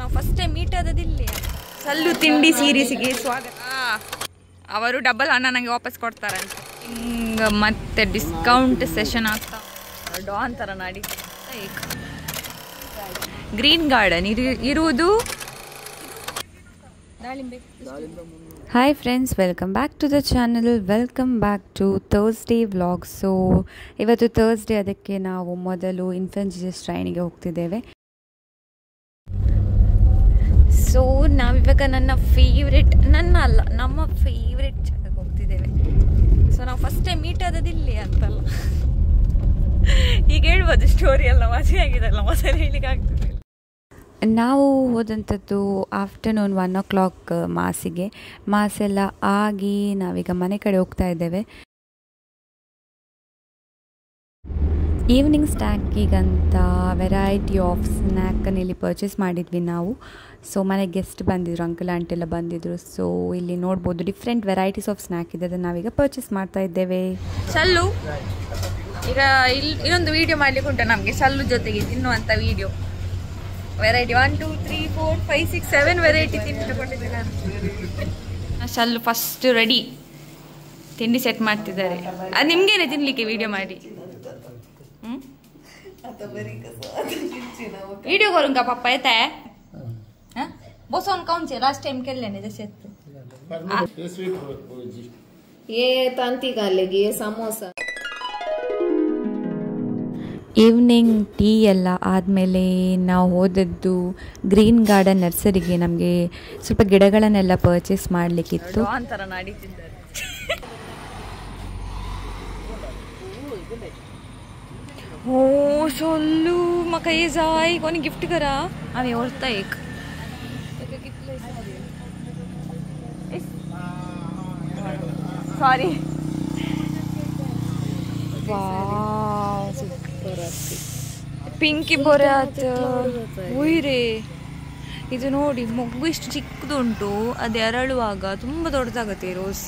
ನಾವು first time meet ಆದದಿಲ್ಲ. ಸಲ್ಲು ತಿಂಡಿ ಸೀರೀಸ್ಗೆ ಸ್ವಾಗತ. ಅವರು ಡಬಲ್ ಹಣ ನನಗೆ ವಾಪಸ್ ಕೊಡ್ತಾರಂತೆ. ಹಿಂಗೆ ಮತ್ತೆ ಡಿಸ್ಕೌಂಟ್ ಸೆಷನ್ ಆಗ್ತಾ ಡಾನ್ ಥರ ನಡೀತಾ. ಗ್ರೀನ್ ಗಾರ್ಡನ್ ಇರುವುದು ದಾಳಿಂಬೆ. Hi friends, welcome back to the channel. Welcome back to Thursday vlog. So ಇವತ್ತು ಥರ್ಸ್ಡೇ, ಅದಕ್ಕೆ ನಾವು ಮೊದಲು ಇನ್ಫೆಂಟ್ ಟ್ರೈನಿಗೆ ಹೋಗ್ತಿದ್ದೇವೆ. ಸೊ ನಾವಿವಾಗ ನಮ್ಮ ಫೇವ್ರೆಟ್ ಜಾಗಕ್ಕೆ ಹೋಗ್ತಿದ್ದೇವೆ. ಸೊ ನಾವು ಫಸ್ಟ್ ಟೈಮ್ ಮೀಟ್ ಆದದಿಲ್ಲ ಅಂತಲ್ಲ, ಈಗ ಹೇಳ್ಬೋದು ಸ್ಟೋರಿ ಎಲ್ಲ ಮಜೆ ಆಗಿದೆಲ್ಲ, ಮಜೆ ಹೇಳಿಕ್ಕೆ ಆಗ್ತದೆ. ನಾವು ಹೋದಂಥದ್ದು ಆಫ್ಟರ್ನೂನ್ 1 o'clock ಮಾಸಿಗೆ. ಮಾಸೆಲ್ಲ ಆಗಿ ನಾವೀಗ ಮನೆ ಕಡೆ ಹೋಗ್ತಾ ಇದ್ದೇವೆ. ಈವ್ನಿಂಗ್ ಸ್ನ್ಯಾಕಿಗಂತ ವೆರೈಟಿ ಆಫ್ ಸ್ನ್ಯಾಕನ್ನು ಇಲ್ಲಿ ಪರ್ಚೇಸ್ ಮಾಡಿದ್ವಿ ನಾವು. ಸೊ ಮನೆಗೆ ಗೆಸ್ಟ್ ಬಂದಿದ್ರು, ಅಂಕಲ್ ಆಂಟಿ ಎಲ್ಲ ಬಂದಿದ್ರು. ಸೊ ಇಲ್ಲಿ ನೋಡ್ಬೋದು ಡಿಫ್ರೆಂಟ್ ವೆರೈಟೀಸ್ ಆಫ್ ಸ್ನ್ಯಾಕ್ ಇದೆ, ಅದನ್ನು ನಾವೀಗ ಪರ್ಚೇಸ್ ಮಾಡ್ತಾ ಇದ್ದೇವೆ. ಸಲ್ಲು ಈಗ ಇನ್ನೊಂದು ವಿಡಿಯೋ ಮಾಡ್ಲಿಕ್ಕೆ ಉಂಟು ನಮಗೆ, ಸಲ್ಲು ಜೊತೆಗೆ ತಿನ್ನುವಂಥ ವಿಡಿಯೋ. ವೆರೈಟಿ 1 2 3 4 5 6 7 ವೆರೈಟಿ ತಿಂಡಿ ತಗೊಂಡಿದ್ದೆ ನಾನು. ಸಲ್ಲು ಫಸ್ಟ್ ರೆಡಿ ತಿಂಡಿ ಸೆಟ್ ಮಾಡ್ತಿದ್ದಾರೆ. ಅದು ನಿಮ್ಗೇನೆ ತಿನ್ಲಿಕ್ಕೆ ವಿಡಿಯೋ ಮಾಡಿ वीडियो करूंगा पापा येता है बसोन कौन से लास्ट टाइम खेल लेने जैसे ये तांती का लेगी ये समोसा. ಈವ್ನಿಂಗ್ ಟೀ ಎಲ್ಲ ಆದಮೇಲೆ ನಾವು ಹೋದದ್ದು ಗ್ರೀನ್ ಗಾರ್ಡನ್ ನರ್ಸರಿಗೆ. ನಮಗೆ ಸ್ವಲ್ಪ ಗಿಡಗಳನ್ನೆಲ್ಲ ಪರ್ಚೇಸ್ ಮಾಡಲಿಕ್ಕಿತ್ತು. ಥರ ನಡೀತಿದ್ದಾರೆ. हो सोल्लू मका ये जाय कोणी गिफ्ट करा आम्ही ओळखता एक सॉरी. ಪಿಂಕಿ ಬರತ್ ಉಯ್ರೆ ಇದು ನೋಡಿ, ಮೊಗ್ಗು ಇಷ್ಟು ಚಿಕ್ಕದುಂಟು, ಅದು ಎರಳುವಾಗ ತುಂಬ ದೊಡ್ಡದಾಗತ್ತೆ ರೋಸ್.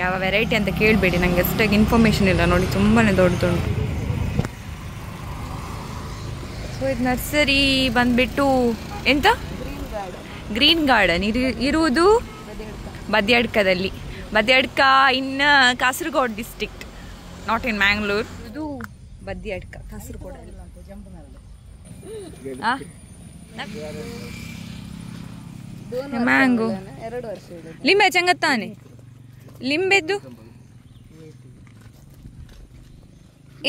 ಯಾವ ವೆರೈಟಿ ಅಂತ ಕೇಳಬೇಡಿ, ನನಗೆ ಅಷ್ಟಾಗಿ ಇನ್ಫಾರ್ಮೇಷನ್ ಇಲ್ಲ ನೋಡಿ, ತುಂಬಾ ದೊಡ್ಡದುಂಟು. ಸೊ ಇದು ನರ್ಸರಿ ಬಂದ್ಬಿಟ್ಟು ಎಂತ ಗ್ರೀನ್ ಗಾರ್ಡನ್ ಇರುವುದು ಬದಿಯಡ್ಕದಲ್ಲಿ. Badiyadka in Kasaragod district, not in Mangalore. ಇದು ಬದಿಯಡ್ಕ ಕಾಸರಗೋಡು. ಮ್ಯಾಂಗೋ ಲಿಂಬೆ ಚಂಗತ್ತಾನೆ ಲಿಂಬೆದ್ದು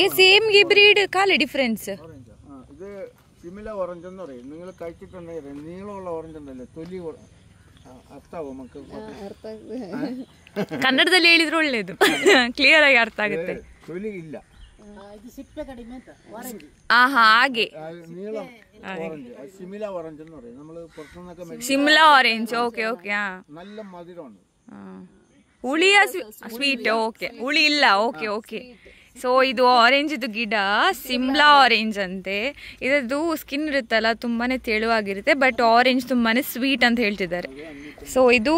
ಏ ಸೇಮ್ ಗಿ ಬ್ರೀಡ್ ಕಾಲೆ ಡಿಫ್ರೆನ್ಸ್. സിമില ഓറഞ്ച് എന്ന് പറയും. നിങ്ങൾ കഴിച്ചിട്ടുണ്ടെങ്കിൽ നീളമുള്ള ഓറഞ്ച് ഉണ്ടല്ലോ, തൊലി ಅರ್ಥಾವ ಮಕ್ಕಳು ಕನ್ನಡದಲ್ಲಿ ಹೇಳಿದ್ರೆ ಒಳ್ಳೇದು, ಕ್ಲಿಯರ್ ಆಗಿ ಅರ್ಥ ಆಗುತ್ತೆ. തൊലി ಇಲ್ಲ ಹಾಗೆ നീളം ഓറഞ്ച്, സിമില ഓറഞ്ച് എന്ന് പറയും. നമ്മൾ പുറത്തുനിന്നൊക്കെ ಶಿಮ್ಲಾ ಆರೆಂಜ್. Okay okay. നല്ല മധുരമാണ്. ಹುಳಿಯ ಸ್ವೀಟ್? ಓಕೆ, ಹುಳಿ ಇಲ್ಲ. Okay okay. ಸೊ ಇದು ಆರೆಂಜ್ ಇದು ಗಿಡ ಸಿಮ್ಲಾ ಆರೆಂಜ್ ಅಂತೆ. ಇದರದ್ದು ಸ್ಕಿನ್ ಇರುತ್ತಲ್ಲ ತುಂಬಾನೇ ತೆಳುವಾಗಿರುತ್ತೆ, ಬಟ್ ಆರೆಂಜ್ ತುಂಬಾನೇ ಸ್ವೀಟ್ ಅಂತ ಹೇಳ್ತಿದ್ದಾರೆ. ಸೊ ಇದು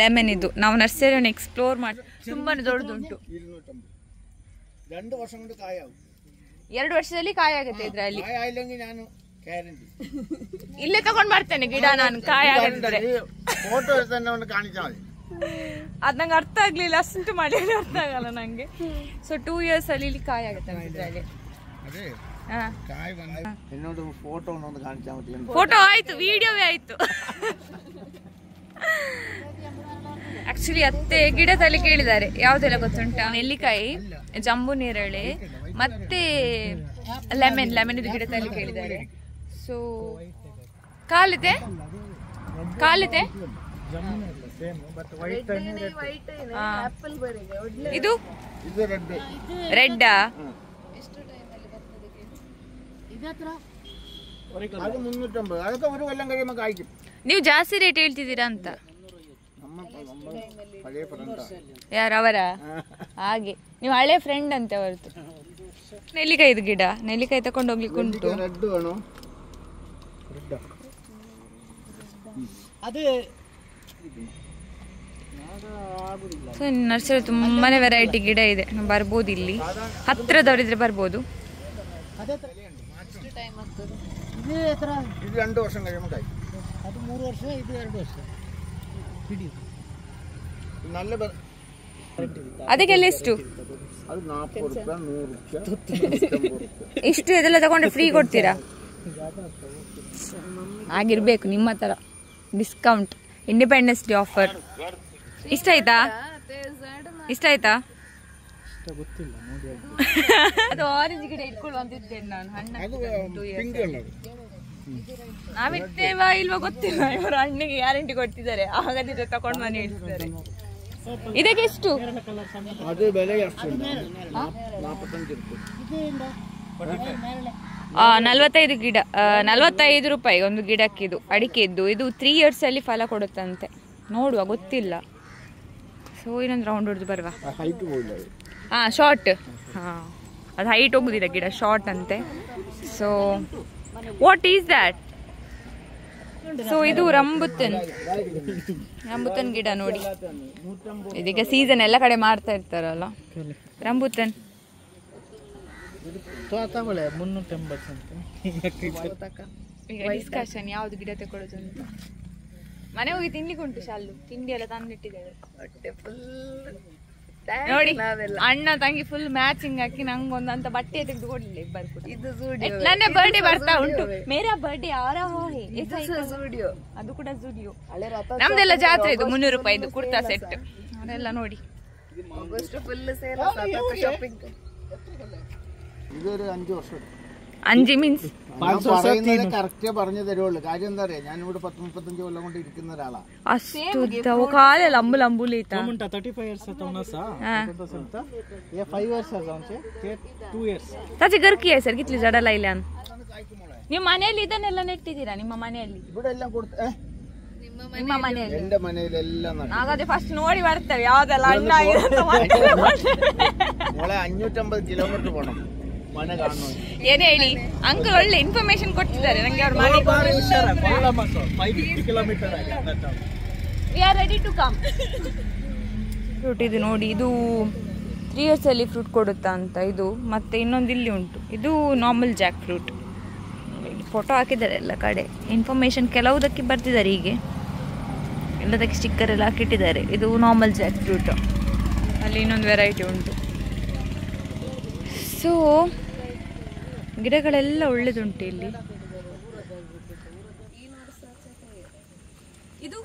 ಲೆಮನ್. ಇದು ನಾವು ನರ್ಸರಿಯನ್ನು ಎಕ್ಸ್ಪ್ಲೋರ್ ಮಾಡಿ ತುಂಬಾನೇ ದೊಡ್ಡದುಂಟು. 2 ವರ್ಷ കൊണ്ട് ಕಾಯಾವು. 2 ವರ್ಷದಲ್ಲಿ ಕಾಯಿ ಆಗುತ್ತೆ ಇದ್ರಲ್ಲಿ. ನಾನು ಇಲ್ಲೇ ತಗೊಂಡ್ ಬರ್ತೇನೆ ಗಿಡ ನಾನು, ಕಾಯಿ ಆಗುತ್ತೆ. ಫೋಟೋ തന്നെ കാണിച്ചാൽ മതി. ಅದು ನಂಗೆ ಅರ್ಥ ಆಗ್ಲಿಲ್ಲ, ಅಷ್ಟು ಮಾಡಿ ಅರ್ಥ ಆಗಲ್ಲ ನಂಗೆ. ಸೊ 2 years ಅಲ್ಲಿ ಇಲ್ಲಿ ಕಾಯಿ ಆಗುತ್ತೆ ಇದ್ರಲ್ಲಿ. ಫೋಟೋ ಆಯ್ತು, ವಿಡಿಯೋವೇ ಆಯ್ತು. ಆಕ್ಚುಲಿ ಅತ್ತೆ ಗಿಡದಲ್ಲಿ ಕೇಳಿದ್ದಾರೆ ಯಾವ್ದೆಲ್ಲ ಗೊತ್ತುಂಟಾ? ನೆಲ್ಲಿಕಾಯಿ, ಜಂಬು ನೇರಳೆ ಮತ್ತೆ ಲೆಮನ್ ಇದು ಗಿಡದಲ್ಲಿ ಕೇಳಿದ್ದಾರೆ. ಸೊ ಕಾಲಿದೆ ಇದು ರೆಡ್. ನೀವು ಜಾಸ್ತಿ ರೇಟ್ ಹೇಳ್ತಿದ್ದೀರಾ ಅಂತ. ಯಾರವರ ಹಾಗೆ ನೀವು ಹಳೆ ಫ್ರೆಂಡ್ ಅಂತ ಹೊರತು. ನೆಲ್ಲಿಕಾಯಿ ಇದು ಗಿಡ, ನೆಲ್ಲಿಕಾಯಿ ತಕೊಂಡು ಹೋಗ್ಲಿಕ್ಕೆ ಉಂಟು. ಸೊ ನರ್ಸರಿ ತುಂಬಾನೇ ವೆರೈಟಿ ಗಿಡ ಇದೆ, ಬರ್ಬೋದು. ಇಲ್ಲಿ ಹತ್ರದವರಿದ್ರೆ ಬರ್ಬೋದು. ಇದು 2 ವರ್ಷ കഴിയുമ്പോൾ ಅದು 3 ವರ್ಷ, ಇದು 2 ವರ್ಷ. ಹಿಡಿ നല്ല ಅದಕ್ಕೆಲ್ಲ ಎಷ್ಟು? ಅದು 40 ರೂಪಾಯಿ 100 ರೂಪಾಯಿ ಇಷ್ಟು ಇದೆಲ್ಲ ತಗೊಂಡ್ರೆ ಫ್ರೀ ಕೊಡ್ತೀರಾ? ಆಗಿರ್ಬೇಕು ನಿಮ್ಮ ತರ ಡಿಸ್ಕೌಂಟ್, ಇಂಡಿಪೆಂಡೆನ್ಸ್ ಡೇ ಆಫರ್. ಇಷ್ಟ ಆಯ್ತಾ? ಗೊತ್ತಿಲ್ಲ ನೋಡಿ. ಅದು ಆರೆಂಜ್ ಗಿಡ ಇಟ್ಕೊಳ್ಳು ಅಂತಿದ್ದೇನೆ ನಾನು. ನಾವಿರ್ತೇವಾ ಇಲ್ವಾ ಗೊತ್ತಿಲ್ಲ, ಇವರು ಹಣ್ಣಿಗೆ ಗ್ಯಾರಂಟಿ ಕೊಡ್ತಿದ್ದಾರೆ, ಹಾಗಾದ್ರೆ ತಗೊಂಡು ಮನೆ ಇಡ್ತಾರೆ. ಇದಕ್ಕೆ ಎಷ್ಟು? ಅದು ಬೆಲೆ ಎಷ್ಟು? 45 45 ಗಿಡ 45 ರೂಪಾಯಿ ಒಂದು ಗಿಡಕ್ಕಿದು, ಅಡಿಕೆದ್ದು. ಇದು 3 years ಅಲ್ಲಿ ಫಲ ಕೊಡುತ್ತಂತೆ. ನೋಡುವ, ಗೊತ್ತಿಲ್ಲ. ಸೊ ಇನ್ನೊಂದು ರೌಂಡ್ ಹೊಡೆದು ಬರುವ. ಶಾರ್ಟ್. ಅದು ಹೈಟ್ ಹೋಗುದಿಲ್ಲ ಗಿಡ, ಶಾರ್ಟ್ ಅಂತೆ. So what is that? So ಇದು ರಂಬುತನ್ ಗಿಡ ನೋಡಿ. ಇದೀಗ ಸೀಸನ್ ಎಲ್ಲ ಕಡೆ ಮಾಡ್ತಾ ಇರ್ತಾರಲ್ಲ ರಂಬುತನ್. 380 ಈಗ ಡಿಸ್ಕಷನ್ ಯಾವ್ದು ಗಿಡ ತಗೊಳ್ಳೋದು ಅಂತ. ಮನೆ ಹೋಗಿ ತಿನ್ಲಿಕ್ಕೆ ಉಂಟು ಶಾಲು, ತಿಂಡಿ ಎಲ್ಲ ತಂದಿಟ್ಟಿದ್ದೇವೆ. ನೋಡಿ ಅಣ್ಣ ತಂಗಿ ಫುಲ್ ಮ್ಯಾಚಿಂಗ್ ಹಾಕಿ ನಂಗೊಂದು ಅಂತ ಬಟ್ಟೆ ತೆಗೆದು ಕೊಡ್ಲಿಲ್ಲ ಇಬ್ಬರು ಕೂಡ. ನನ್ನ ಬರ್ಡೇ ಬರ್ತಾ ಉಂಟು. ಮೇರಾ ಬರ್ಡೇ ಅದು ಕೂಡ ಜುಡಿಯೋ. ನಮ್ದೆಲ್ಲ ಜಾತ್ರೆ ಇದು 300 ರೂಪಾಯಿದು ಕುರ್ತಾ ಸೆಟ್ ಅದೆಲ್ಲ ನೋಡಿ. ഇതൊരു 5 വർഷം. 5 മീൻസ് കറക്റ്റ് പറഞ്ഞു തരുള്ളൂ. കാര്യം എന്താ പറയാ, ഞാനിവിടെ 10-35 കൊല്ലം കൊണ്ട് ഇരിക്കുന്ന ഒരാളാ. ಅಷ್ಟು ಕಾಲೇ ಲಂಬು ಲಂಬುಲಿ ಇತ್ತ. 35 years आता उन्हाचा 5 years जाऊनचे ते 2 years. ತಾಚಿ ಗರ್ಕಿ है ಸರ್ ಕಿತ್ಲಿ ಜಡಲ ಇಲ್ಲ. ನಿಮ್ಮ ಮನೆಯಲ್ಲಿ ಇದನ್ನೆಲ್ಲ ನೆಟ್ಟಿದ್ದೀರಾ? ನಿಮ್ಮ ಮನೆಯಲ್ಲಿ ഇവിടെ എല്ലാം കൊടുത്ത് ನಿಮ್ಮ ಮನೆಯಲ್ಲಿ? എന്റെ മനയിലെല്ലാം ಹಾಗಾದ್ರೆ ಫಸ್ಟ್ ನೋಡಿ ಬರ್ತೇವೆ ಯಾವ್ದೆಲ್ಲ ಹಣ್ಣು ಆಗಿದೆ ಅಂತ. മോളെ 550 കിലോമീറ്റർ പോണം ಮನೆ ಕಾಣೋ. ಏನ್ ಹೇಳಿ ಅಂಕಲ್ ಒಳ್ಳೆ ಇನ್ಫಾರ್ಮೇಶನ್ ಕೊಡ್ತಿದ್ದಾರೆ ನಂಗೆ. ಅವ್ರ ಮನೆ 550 kilometer we are ready to come. Fruit ಇದು ನೋಡಿ, ಇದು 3 years ಅಲ್ಲಿ ಫ್ರೂಟ್ ಕೊಡುತ್ತಾ ಅಂತ ಇದು. ಮತ್ತೆ ಇನ್ನೊಂದು ಇಲ್ಲಿ ಉಂಟು, ಇದು ನಾರ್ಮಲ್ ಜಾಕ್ ಫ್ರೂಟ್. ಫೋಟೋ ಹಾಕಿದ್ದಾರೆ ಎಲ್ಲ ಕಡೆ, ಇನ್ಫಾರ್ಮೇಶನ್ ಕೆಲವುದಕ್ಕೆ ಬರ್ತಿದ್ದಾರೆ, ಹೀಗೆ ಎಲ್ಲದಕ್ಕೆ ಸ್ಟಿಕ್ಕರ್ ಎಲ್ಲ ಹಾಕಿಟ್ಟಿದ್ದಾರೆ. ಇದು ನಾರ್ಮಲ್ ಜಾಕ್ ಫ್ರೂಟ್. ಅಲ್ಲಿ ಇನ್ನೊಂದು ವೆರೈಟಿ ಉಂಟು. ಸೊ ಗಿಡಗಳೆಲ್ಲ ಒಳ್ಳೆದುಂಟು ಇಲ್ಲಿ. ಇದು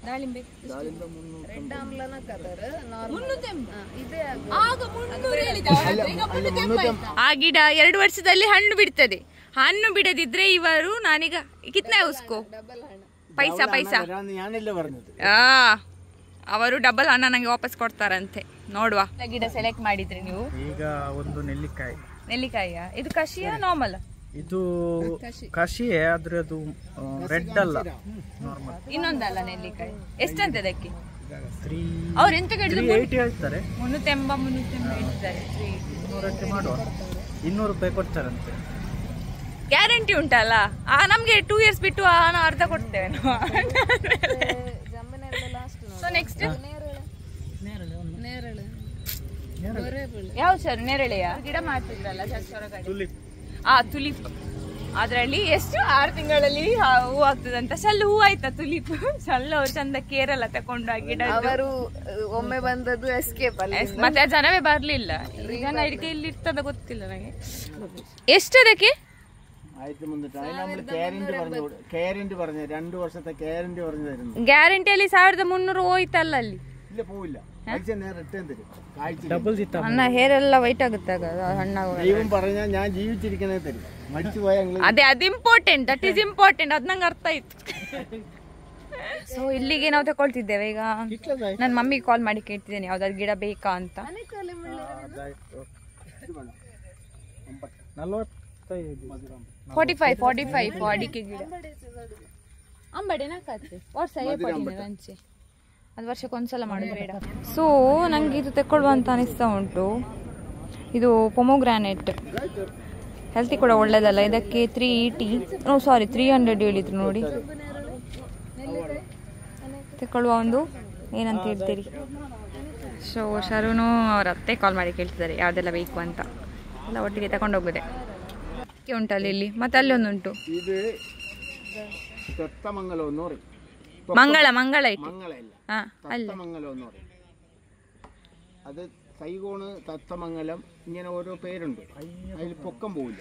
ದಾಳಿಂಬೆ ಆ ಗಿಡ 2 ವರ್ಷದಲ್ಲಿ ಹಣ್ಣು ಬಿಡ್ತದೆ. ಹಣ್ಣು ಬಿಡದಿದ್ರೆ ಇವರು ನಾನೀಗ ಕಿತ್ನೆ ಉಸ್ಕೋ ಪೈಸಾ ಅವರು ಡಬಲ್ ಹಣ ನಂಗೆ ವಾಪಸ್ ಕೊಡ್ತಾರಂತೆ. ನೋಡುವ ಗಿಡ ಸೆಲೆಕ್ಟ್ ಮಾಡಿದ್ರಿ ನೀವು? ಈಗ ಒಂದು ನೆಲ್ಲಿಕಾಯಿಯ ಇದು ಕಷಿಯ ನಾರ್ಮಲ್? ಇದು ಕಷಿಯೇ, ಆದ್ರೆ ಅದು ರೆಡ್ ಅಲ್ಲ, ನಾರ್ಮಲ್. ಇನ್ನೊಂದಲ್ಲ ನೆಲ್ಲಿಕಾಯಿ. ಎಷ್ಟಂತೆ ಅದಕ್ಕೆ? ಅವ್ರು ಎಂತ ಹೇಳ್ತಾರೆ? 380 ಹೇಳ್ತಾರೆ. 200 ಮಾಡುವ, 200 ರೂಪಾಯಿ ಕೊಡ್ತಾರಂತೆ. ಗ್ಯಾರಂಟಿ ಉಂಟಲ್ಲ? ನಮ್ಗೆ 2 years ಬಿಟ್ಟು ಹಣ ಅರ್ಧ ಕೊಡ್ತೇವೆ ನಾವು. ಸೊ ನೆಕ್ಸ್ಟ್ ಯಾವ ಸರ್? ನೇರಳೆಯ ಗಿಡ ಮಾಡ್ತಿದ್ರಲ್ಲ ತುಲಿಪ್. ಅದ್ರಲ್ಲಿ ಎಷ್ಟು 6 ತಿಂಗಳಲ್ಲಿ ಹೂ ಆಗ್ತದಂತ. ಸಲ್ಲು ಹೂ ಆಯ್ತಾ ತುಲಿಪ್? ಸಲ್ಲು ಅವ್ರು ಚಂದ ಕೇರಳ ತಕೊಂಡು ಆ ಗಿಡ ಒಮ್ಮೆ ಬಂದದ್ದು ಎಸ್ಕೇಪ್ ಅಲ್ಲಿ, ಮತ್ತೆ ಆ ಜನವೇ ಬರ್ಲಿಲ್ಲ. ಈಗ ಅಡಿಕೆ ಇಲ್ಲಿ ಇರ್ತದ ಗೊತ್ತಿಲ್ಲ ನನಗೆ. ಎಷ್ಟು ಅದಕ್ಕೆ? ആയിട്ട് മുന്നിട്ട് അതിന് നമ്മൾ ഗ്യാരണ്ടി പറഞ്ഞു 2 വർഷത്തെ ഗ്യാരണ്ടി പറഞ്ഞു തരുന്നു. ಗ್ಯಾರಂಟಿಯಲ್ಲಿ 1300 ಹೋಯ್ತಲ್ಲ ಅಲ್ಲಿ? ഇല്ല പോവില്ല, ആഴ്ച നേരെ റിട്ടേൺ തരും. ಅನ್ನ ಹೇರ್ ಎಲ್ಲ ವೈಟ್ ಆಗುತ್ತೆ ಹಣ್ಣಾಗ. ദൈവം പറഞ്ഞാൽ ഞാൻ ജീവിച്ചിരിക്കണേ തരും, മരിച്ചു പോയാൽ ಅದೇ ಅದು ಇಂಪಾರ್ಟೆಂಟ್, ದಟ್ ಈಸ್ ಇಂಪಾರ್ಟೆಂಟ್. ಅದ್ ನಂಗೆ ಅರ್ಥ ಆಯ್ತು. ಸೊ ಇಲ್ಲಿಗೆ ನಾವು ತಗೊಳ್ತಿದ್ದೇವೆ. ಈಗ ನನ್ನ ಮಮ್ಮಿಗೆ ಕಾಲ್ ಮಾಡಿ ಕೇಳ್ತಿದ್ದೇನೆ ಯಾವ್ದಾದ್ರು ಗಿಡ ಬೇಕಾ ಅಂತ. 45 ಅಡಿಕೆ ಗಿಡ ಅಂಬಡೆನ ಕತ್ತೆ ವರ್ಷ ರಂಚೆ ಅದು ವರ್ಷಕ್ಕೊಂದ್ಸಲ ಮಾಡೋದು ಬೇಡ. ಸೊ ನಂಗೆ ಇದು ತಗೊಳ್ಳುವ ಅಂತ ಅನಿಸ್ತಾ ಉಂಟು. ಇದು ಪೊಮೊಗ್ರಾನೆಟ್, ಹೆಲ್ತಿ ಕೂಡ ಒಳ್ಳೇದಲ್ಲ. ಇದಕ್ಕೆ 300 ಹೇಳಿದ್ರು ನೋಡಿ. ತಗೊಳ್ಳುವ ಒಂದು ಏನಂತ ಹೇಳ್ತೀರಿ? ಸೊ ಶರುನು ಅವ್ರ ಅತ್ತೆ ಕಾಲ್ ಮಾಡಿ ಕೇಳ್ತಿದ್ದಾರೆ ಯಾವುದೆಲ್ಲ ಬೇಕು ಅಂತ. ಎಲ್ಲ ಒಟ್ಟಿಗೆ ತಗೊಂಡೋಗೋದೆ ಉಂಟಲ್ಲ ಇಲ್ಲಿ. ಮತ್ತೆ ಅಲ್ಲಿ ಒಂದುಂಟು, തത്തമംഗലം എന്ന് പറയും. ಮಂಗಳ ಮಂಗಳ ಐತಿ മംഗള ഇല്ല, ಹಾ ಅಲ್ಲ തത്തമംഗലം എന്ന് പറയും. അത് സൈഗോണ്, തത്തമംഗലം, ഇങ്ങനെ ഓരോ പേരുണ്ട്. അതിൽ പൊക്കം പോവില്ല.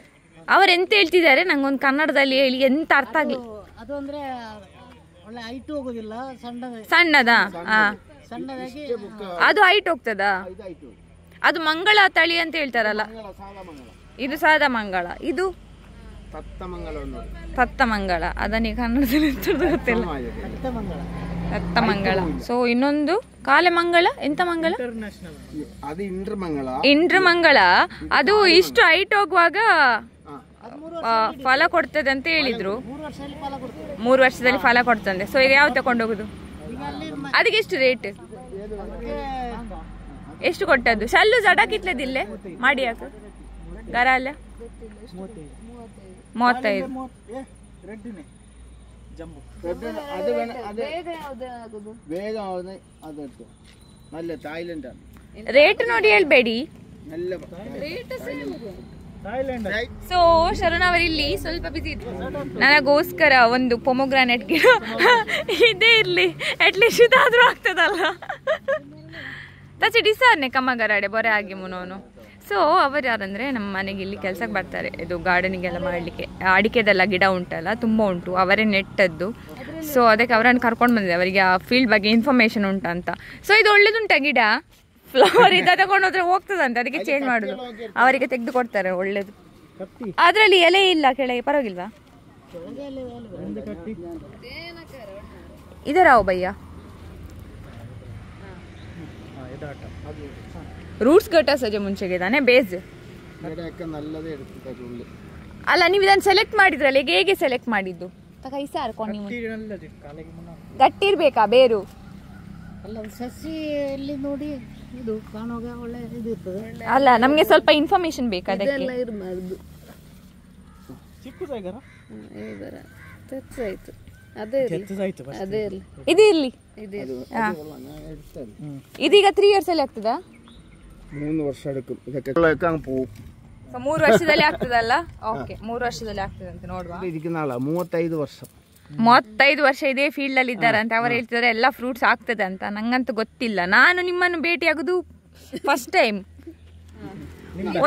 ಅವ್ರೆಂತ ಹೇಳ್ತಿದ್ದಾರೆ ನಂಗೊಂದು ಕನ್ನಡದಲ್ಲಿ ಹೇಳಿ, ಎಂತ ಅರ್ಥ ಆಗ್ಲಿ. ಅದು ಅಂದ್ರೆ ಒಳ್ಳೆ ಹೈಟ್ ಹೋಗೋದಿಲ್ಲ, ಸಣ್ಣದಾ? ಹಾ, ಸಣ್ಣದಾಗಿ ಅದು ಹೈಟ್ ಹೋಗ್ತದಾ? ഇതായിട്ട് ಅದು ಮಂಗಳ ತಳಿ ಅಂತ ಹೇಳ್ತಾರಲ್ಲ, മംഗള, സാധാ മംഗള. ಇದು ಸಾದಾ ಮಂಗಳ, ಇದು തത്തമംഗലം എന്ന് പറയും. ತತ್ತ ಮಂಗಳ. ಅದನ್ನ ಕನ್ನಡದಲ್ಲಿ ಎಂತದ್ದು ಗೊತ್ತಿಲ್ಲ. ತತ್ತ ಮಂಗಳ. ಸೊ ಇನ್ನೊಂದು ಕಾಲಮಂಗಳ, ಎಂತ ಮಂಗಳ? ಇಂಟರ್ನ್ಯಾಷನಲ್. അത് ಇಂದ್ರಮಂಗಲ. ಇಂದ್ರಮಂಗಳ ಅದು ಇಷ್ಟು ಹೈಟ್ ಹೋಗುವಾಗ ಫಲ ಕೊಡ್ತದೆ ಅಂತ ಹೇಳಿದ್ರು. 3 ವರ್ಷದಲ್ಲಿ ಫಲ ಕೊಡ್ತಂದೆ. ಸೊ ಈಗ ಯಾವ್ದು ತಗೊಂಡೋಗುದು? ಅದಕ್ಕೆ ಎಷ್ಟು ರೇಟ್? ಎಷ್ಟು ಕೊಟ್ಟದ್ದು? ಶಲ್ಲು ಜಡಕಿತ್ಲದಿಲ್ಲೇ ಮಾಡಿ ಹಾಕು ಗರ ಅಲ್ಲ 35. അത് വേണം. അത് വേഗം ആവുന്ന അതെടുത്തു. നല്ല തായ്ലൻഡ് ആണ്. ರೇಟ್ ನೋಡಿ ಹೇಳ್ಬೇಡಿ. നല്ല ಸೊ ಶರಣ್ ಅವರಿಲ್ಲಿ ಸ್ವಲ್ಪ ಬಿಸಿ ಇದ್ರು, ನನಗೋಸ್ಕರ ಒಂದು ಪೊಮೊಗ್ರಾನೆಟ್ ಗಿಡ ಇದೇ ಇರ್ಲಿ, ಅಟ್ಲೀಸ್ಟ್ ಇದಾದ್ರೂ ಆಗ್ತದಲ್ಲ. ತಚಿ ಡಿಸಾರ್ನೆ ಕಮ್ಮಗರಾಡೆ ಬೊರೆ ಆಗಿ ಮುನೋನು. ಸೊ ಅವರು ಯಾರಂದ್ರೆ ನಮ್ಮ ಮನೆಗೆ ಇಲ್ಲಿ ಕೆಲ್ಸಕ್ಕೆ ಬರ್ತಾರೆ, ಇದು ಗಾರ್ಡನಿಂಗ್ ಎಲ್ಲ ಮಾಡಲಿಕ್ಕೆ. ಅಡಿಕೆದೆಲ್ಲ ಗಿಡ ಉಂಟಲ್ಲ, ತುಂಬ ಉಂಟು, ಅವರೇ ನೆಟ್ಟದ್ದು. ಸೊ ಅದಕ್ಕೆ ಅವರನ್ನು ಕರ್ಕೊಂಡು ಬಂದಿದೆ, ಅವರಿಗೆ ಆ ಫೀಲ್ಡ್ ಬಗ್ಗೆ ಇನ್ಫಾರ್ಮೇಶನ್ ಉಂಟಂತ. ಸೊ ಇದು ಒಳ್ಳೇದುಂಟ ಗಿಡ, ಫ್ಲವರ್ ಇದ್ದ ತಗೊಂಡು ಹೋದ್ರೆ ಹೋಗ್ತದಂತೆ, ಅದಕ್ಕೆ ಚೇಂಜ್ ಮಾಡುದು. ಅವರಿಗೆ ತೆಗೆದು ಕೊಡ್ತಾರೆ, ಒಳ್ಳೇದು. ಅದ್ರಲ್ಲಿ ಎಲೆ ಇಲ್ಲ ಕೆಳಗೆ, ಪರವಾಗಿಲ್ವಾ? ಇದರಾವ್ ಭಯ್ಯ ರೂಟ್ಸ್ ಗಟ್ಟ ಸಜೆ ಮುಂಚೆಗೆ ತಾನೆ ಬೇಸ್ ಅಲ್ಲ. ನೀವು ಇದನ್ನು ಸೆಲೆಕ್ಟ್ ಮಾಡಿದ್ರಲ್ಲ, ಈಗ ಹೇಗೆ ಸೆಲೆಕ್ಟ್ ಮಾಡಿದ್ದು? ಕೈ ಸಾರ್ಕೊಂಡು ನೀವು ಗಟ್ಟಿ ಇರ್ಬೇಕಾ ಬೇರು? ಅಲ್ಲ, ಸಸಿಯಲ್ಲಿ ನೋಡಿ ಇದು ಕಾಣುವಾಗ ಒಳ್ಳೆ ಇದು ಇರ್ತದೆ. ಅಲ್ಲ, ನಮ್ಗೆ ಸ್ವಲ್ಪ ಇನ್ಫಾರ್ಮೇಶನ್ ಬೇಕು ಅದಕ್ಕೆ. ಇರಬಾರ್ದು. ಚಿಕ್ಕದಾಗರ ಅದೇ ಇರಲಿ. ಇದು ಇರ್ಲಿ. ಇದೀಗ 3 years ಅಲ್ಲಿ ಆಗ್ತದಾ? 3 ವರ್ಷ എടുക്കും. ಇದಕ್ಕೆ പോകും. 3 ವರ್ಷದಲ್ಲಿ ಆಗ್ತದಲ್ಲ? ಓಕೆ, 3 ವರ್ಷದಲ್ಲಿ ಆಗ್ತದೆ ಅಂತ ನೋಡುವ. ಇರಿക്കുന്ന ಆಳ 35 ವರ್ಷ. 35 ವರ್ಷ ಇದೇ ಫೀಲ್ಡ್ ಅಲ್ಲಿ ಇದ್ದಾರೆ ಅಂತ ಅವ್ರು ಹೇಳ್ತಿದ್ದಾರೆ. ಎಲ್ಲ ಫ್ರೂಟ್ಸ್ ಆಗ್ತದೆ ಅಂತ, ನಂಗಂತೂ ಗೊತ್ತಿಲ್ಲ. ನಾನು ನಿಮ್ಮನ್ನು ಭೇಟಿ ಆಗುದು ಫಸ್ಟ್ ಟೈಮ್.